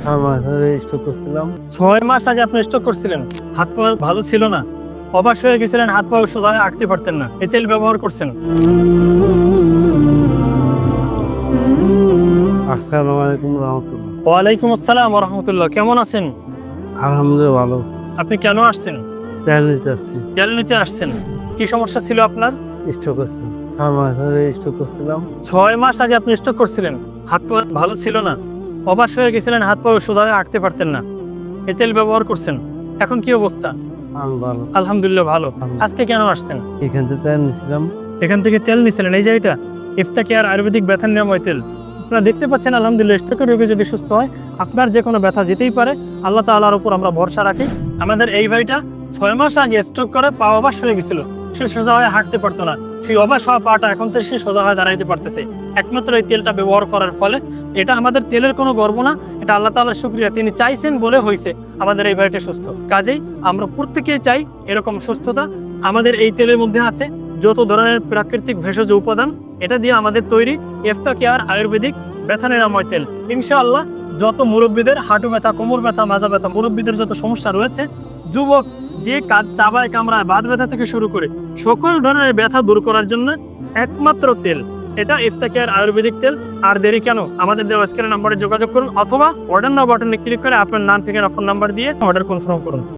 আমার স্ট্রোক করছিলাম। 6 মাস আগে আপনি স্ট্রোক করছিলেন, হাত পা ভালো ছিল না, অবাস হয়ে গেছিলেন, হাত পা সোজা হয়ে আঁকতে পারতেন না, এই তেল ব্যবহার করছেন। আসসালামু আলাইকুম রহমতুল্লাহ। ওয়ালাইকুম আসসালাম রহমতুল্লাহ। কেমন আছেন? আলহামদুলিল্লাহ ভালো। আপনি কেন আসছেন? তেল নিতে আসছি। তেল নিতে আসছেন। কি সমস্যা ছিল আপনার? স্ট্রোক করছিলাম। আমার স্ট্রোক করছিলাম। 6 মাস আগে আপনি স্ট্রোক করছিলেন, হাত পা ভালো ছিল না, অবাস হয়ে গেছিলেন, হাত পা সোজা হয়ে আঁকতে পারতেন না, এই তেল ব্যবহার করছেন। এখন কি অবস্থা? আমি ভালো। আলহামদুলিল্লাহ ভালো। আজকে কেন আসছেন? এখান থেকে তেল নিয়েছিলাম। এখান থেকে তেল নিছিলেন, এই যে এটা ইফতাকিয়ার আয়ুর্বেদিক ব্যথা নিরাময় তেল। আপনারা দেখতে পাচ্ছেন আলহামদুলিল্লাহ, স্ট্রোকের রোগী যদি সুস্থ হয়, আপনার যে কোনো ব্যথা যেতেই পারে। আল্লাহ তাআলার উপর আমরা ভরসা রাখি। আমাদের এই ভাইটা 6 মাস আগে স্ট্রোক করে পা অবাস হয়ে গেছিল, সে সোজা হয়ে হাঁটতে পারতো না। সেই অবাস হওয়া পাটা এখন থেকে সে সোজা হয়ে দাঁড়াইতে পারতেছে একমাত্র এই তেলটা ব্যবহার করার ফলে। এটা আমাদের তেলের কোনো গর্ব না, এটা আল্লাহ তাআলার শুকরিয়া, তিনি চাইছেন বলে হয়েছে আমাদের এই ভাইটা সুস্থ। কাজেই আমরা প্রত্যেকেই চাই এরকম সুস্থতা। আমাদের এই তেলের মধ্যে আছে যত ধরনের প্রাকৃতিক ভেষজ উপাদান, এটা দিয়ে আমাদের তৈরি ইফতাকিয়ার আয়ুর্বেদিক ব্যথা নিরাময় তেল। ইনশাআল্লাহ যত মুরব্বীদের হাঁটু ব্যথা, কোমর ব্যথা, মাজা ব্যথা, মুরব্বীদের যত সমস্যা রয়েছে, যুবক যে কাজ চাবায় কামড়ায়, বাত ব্যথা থেকে শুরু করে সকল ধরনের ব্যথা দূর করার জন্য একমাত্র তেল এটা ইফতাকিয়ার আয়ুর্বেদিক তেল। আর দেরি কেন? আমাদের দেওয়া স্ক্রিনের নম্বরে যোগাযোগ করুন, অথবা অর্ডার নাও বাটনে ক্লিক করে আপনার নাম, ঠিকানা, ফোন নাম্বার দিয়ে অর্ডার কনফার্ম করুন।